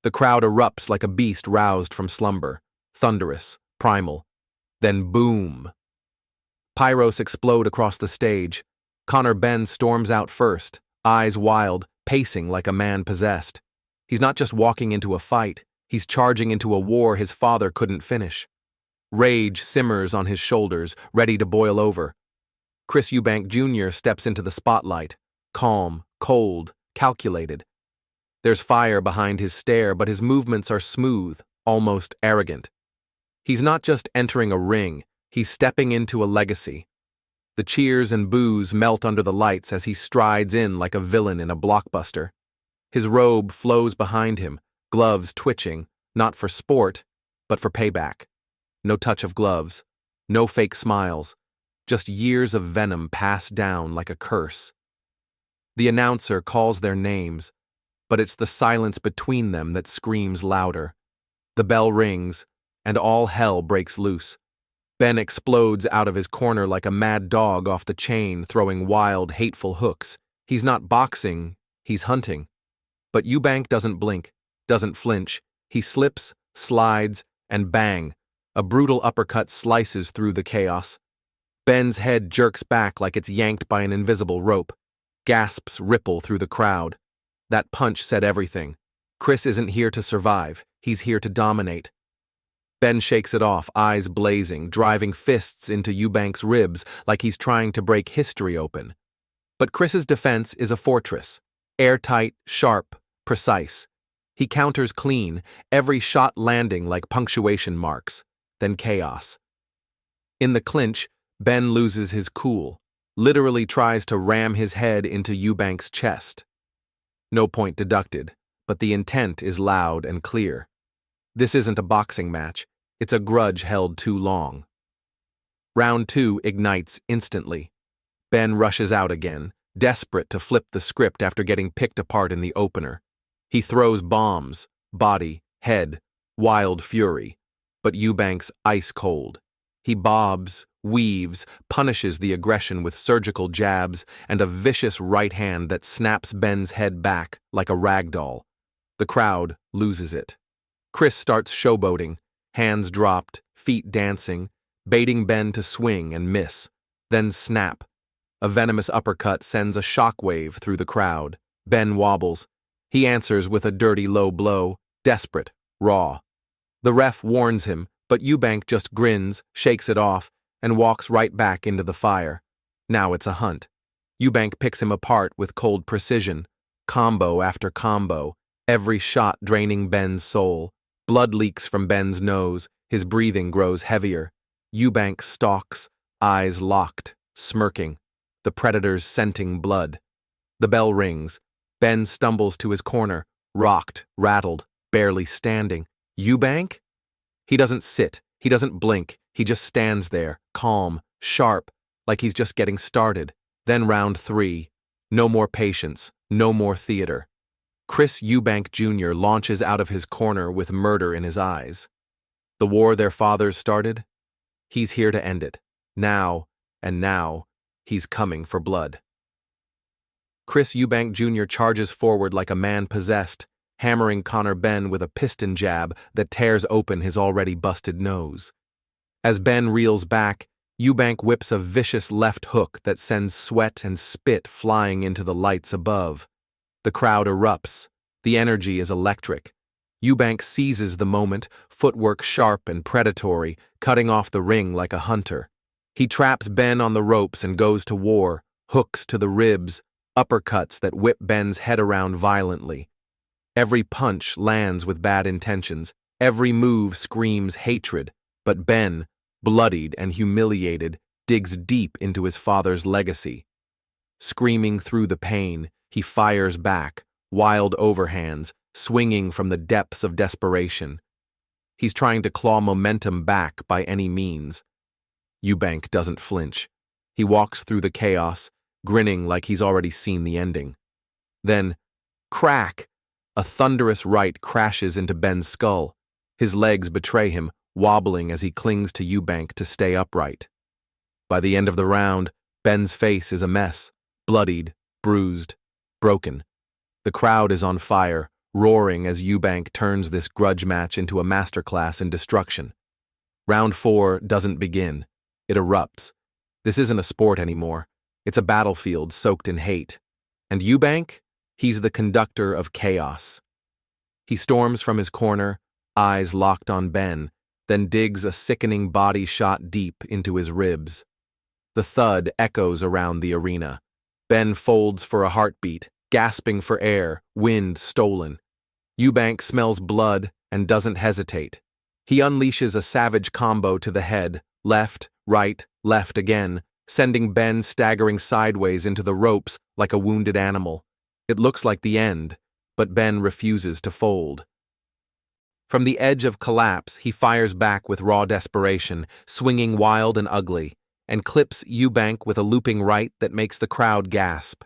The crowd erupts like a beast roused from slumber, thunderous, primal. Then boom! Pyros explode across the stage. Conor Benn storms out first, eyes wild, pacing like a man possessed. He's not just walking into a fight, he's charging into a war his father couldn't finish. Rage simmers on his shoulders, ready to boil over. Chris Eubank Jr. steps into the spotlight, calm, cold, calculated. There's fire behind his stare, but his movements are smooth, almost arrogant. He's not just entering a ring, he's stepping into a legacy. The cheers and boos melt under the lights as he strides in like a villain in a blockbuster. His robe flows behind him, gloves twitching, not for sport, but for payback. No touch of gloves, no fake smiles, just years of venom passed down like a curse. The announcer calls their names, but it's the silence between them that screams louder. The bell rings, and all hell breaks loose. Ben explodes out of his corner like a mad dog off the chain, throwing wild, hateful hooks. He's not boxing, he's hunting. But Eubank doesn't blink, doesn't flinch. He slips, slides, and bang, a brutal uppercut slices through the chaos. Ben's head jerks back like it's yanked by an invisible rope. Gasps ripple through the crowd. That punch said everything. Chris isn't here to survive, he's here to dominate. Ben shakes it off, eyes blazing, driving fists into Eubank's ribs like he's trying to break history open. But Chris's defense is a fortress. Airtight, sharp, precise. He counters clean, every shot landing like punctuation marks. Then chaos. In the clinch, Ben loses his cool, literally tries to ram his head into Eubank's chest. No point deducted, but the intent is loud and clear. This isn't a boxing match. It's a grudge held too long. Round 2 ignites instantly. Ben rushes out again, desperate to flip the script after getting picked apart in the opener. He throws bombs, body, head, wild fury, but Eubank's ice cold. He bobs, weaves, punishes the aggression with surgical jabs and a vicious right hand that snaps Ben's head back like a rag doll. The crowd loses it. Chris starts showboating, hands dropped, feet dancing, baiting Ben to swing and miss, then snap. A venomous uppercut sends a shockwave through the crowd. Ben wobbles. He answers with a dirty low blow, desperate, raw. The ref warns him, but Eubank just grins, shakes it off, and walks right back into the fire. Now it's a hunt. Eubank picks him apart with cold precision, combo after combo, every shot draining Ben's soul. Blood leaks from Ben's nose, his breathing grows heavier. Eubank stalks, eyes locked, smirking, the predator's scenting blood. The bell rings. Ben stumbles to his corner, rocked, rattled, barely standing. Eubank? He doesn't sit, he doesn't blink, he just stands there, calm, sharp, like he's just getting started. Then round 3. No more patience, no more theater. Chris Eubank Jr. launches out of his corner with murder in his eyes. The war their fathers started? He's here to end it. Now, and now, he's coming for blood. Chris Eubank Jr. charges forward like a man possessed, hammering Conor Benn with a piston jab that tears open his already busted nose. As Ben reels back, Eubank whips a vicious left hook that sends sweat and spit flying into the lights above. The crowd erupts. The energy is electric. Eubank seizes the moment, footwork sharp and predatory, cutting off the ring like a hunter. He traps Ben on the ropes and goes to war, hooks to the ribs, uppercuts that whip Ben's head around violently. Every punch lands with bad intentions, every move screams hatred, but Ben, bloodied and humiliated, digs deep into his father's legacy. Screaming through the pain, he fires back, wild overhands, swinging from the depths of desperation. He's trying to claw momentum back by any means. Eubank doesn't flinch. He walks through the chaos, grinning like he's already seen the ending. Then, crack! A thunderous right crashes into Ben's skull. His legs betray him, wobbling as he clings to Eubank to stay upright. By the end of the round, Ben's face is a mess, bloodied, bruised, broken. The crowd is on fire, roaring as Eubank turns this grudge match into a masterclass in destruction. Round 4 doesn't begin. It erupts. This isn't a sport anymore. It's a battlefield soaked in hate. And Eubank? He's the conductor of chaos. He storms from his corner, eyes locked on Ben, then digs a sickening body shot deep into his ribs. The thud echoes around the arena. Ben folds for a heartbeat, gasping for air, wind stolen. Eubank smells blood and doesn't hesitate. He unleashes a savage combo to the head, left, left again, sending Ben staggering sideways into the ropes like a wounded animal. It looks like the end, but Ben refuses to fold. From the edge of collapse, he fires back with raw desperation, swinging wild and ugly, and clips Eubank with a looping right that makes the crowd gasp.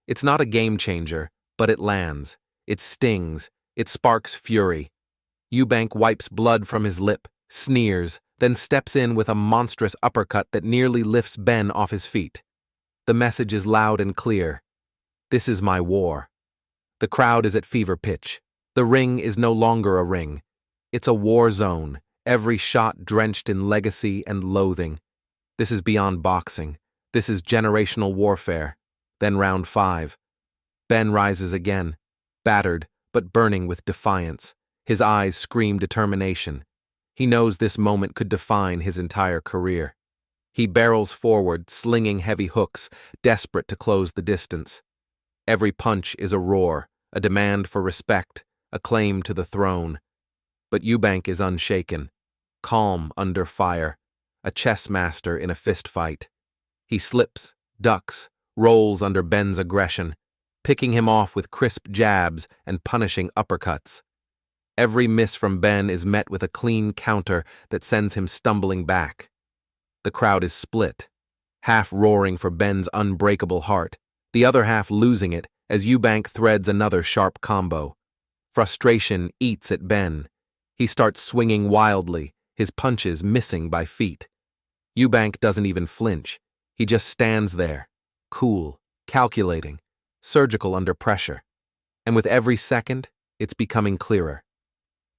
It's not a game changer, but it lands. It stings. It sparks fury. Eubank wipes blood from his lip, sneers, then steps in with a monstrous uppercut that nearly lifts Ben off his feet. The message is loud and clear. This is my war. The crowd is at fever pitch. The ring is no longer a ring. It's a war zone, every shot drenched in legacy and loathing. This is beyond boxing. This is generational warfare. Then round 5. Ben rises again, battered but burning with defiance. His eyes scream determination. He knows this moment could define his entire career. He barrels forward, slinging heavy hooks, desperate to close the distance. Every punch is a roar, a demand for respect, a claim to the throne. But Eubank is unshaken, calm under fire, a chess master in a fistfight. He slips, ducks, rolls under Ben's aggression, picking him off with crisp jabs and punishing uppercuts. Every miss from Ben is met with a clean counter that sends him stumbling back. The crowd is split, half roaring for Ben's unbreakable heart, the other half losing it as Eubank threads another sharp combo. Frustration eats at Ben. He starts swinging wildly, his punches missing by feet. Eubank doesn't even flinch. He just stands there, cool, calculating, surgical under pressure. And with every second, it's becoming clearer.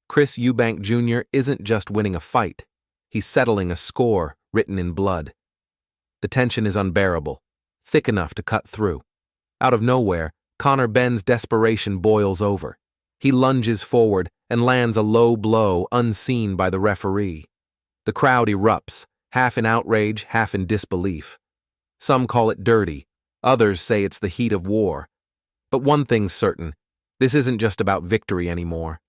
Chris Eubank Jr. isn't just winning a fight. He's settling a score written in blood. The tension is unbearable, thick enough to cut through. Out of nowhere, Conor Benn's desperation boils over. He lunges forward and lands a low blow unseen by the referee. The crowd erupts, half in outrage, half in disbelief. Some call it dirty, others say it's the heat of war. But one thing's certain, this isn't just about victory anymore.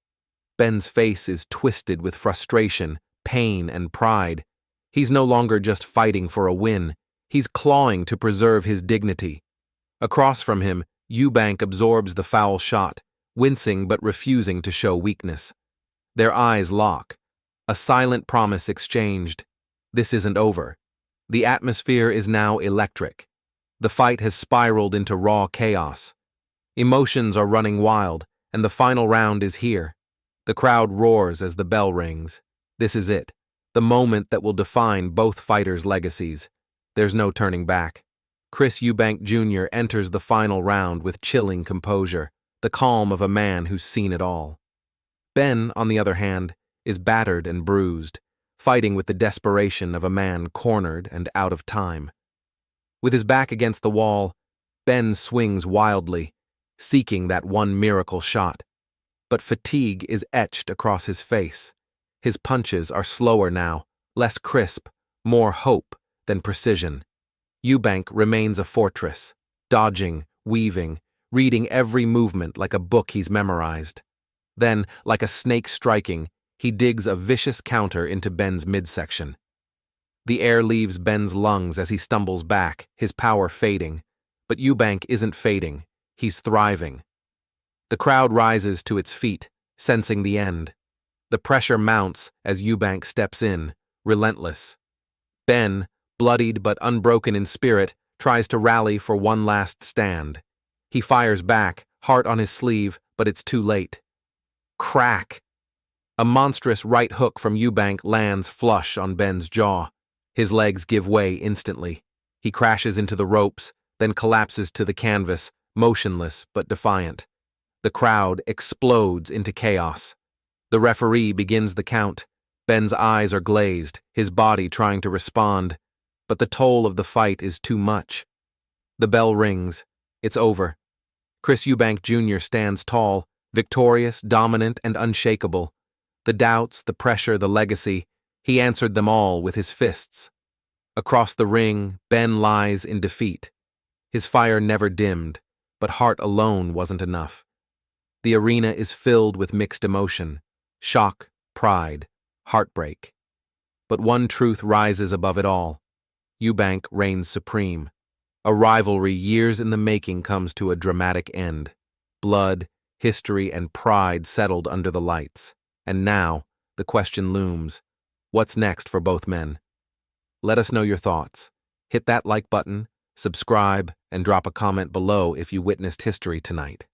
Ben's face is twisted with frustration, pain, and pride. He's no longer just fighting for a win. He's clawing to preserve his dignity. Across from him, Eubank absorbs the foul shot, wincing but refusing to show weakness. Their eyes lock. A silent promise exchanged. This isn't over. The atmosphere is now electric. The fight has spiraled into raw chaos. Emotions are running wild, and the final round is here. The crowd roars as the bell rings. This is it, the moment that will define both fighters' legacies. There's no turning back. Chris Eubank Jr. enters the final round with chilling composure, the calm of a man who's seen it all. Ben, on the other hand, is battered and bruised, fighting with the desperation of a man cornered and out of time. With his back against the wall, Ben swings wildly, seeking that one miracle shot. But fatigue is etched across his face. His punches are slower now, less crisp, more hope than precision. Eubank remains a fortress, dodging, weaving, reading every movement like a book he's memorized. Then, like a snake striking, he digs a vicious counter into Ben's midsection. The air leaves Ben's lungs as he stumbles back, his power fading. But Eubank isn't fading, he's thriving. The crowd rises to its feet, sensing the end. The pressure mounts as Eubank steps in, relentless. Ben, bloodied but unbroken in spirit, tries to rally for one last stand. He fires back, heart on his sleeve, but it's too late. Crack! A monstrous right hook from Eubank lands flush on Ben's jaw. His legs give way instantly. He crashes into the ropes, then collapses to the canvas, motionless but defiant. The crowd explodes into chaos. The referee begins the count. Benn's eyes are glazed, his body trying to respond, but the toll of the fight is too much. The bell rings. It's over. Chris Eubank Jr. stands tall, victorious, dominant, and unshakable. The doubts, the pressure, the legacy, he answered them all with his fists. Across the ring, Benn lies in defeat. His fire never dimmed, but heart alone wasn't enough. The arena is filled with mixed emotion, shock, pride, heartbreak. But one truth rises above it all. Eubank reigns supreme. A rivalry years in the making comes to a dramatic end. Blood, history, and pride settled under the lights. And now, the question looms, what's next for both men? Let us know your thoughts. Hit that like button, subscribe, and drop a comment below if you witnessed history tonight.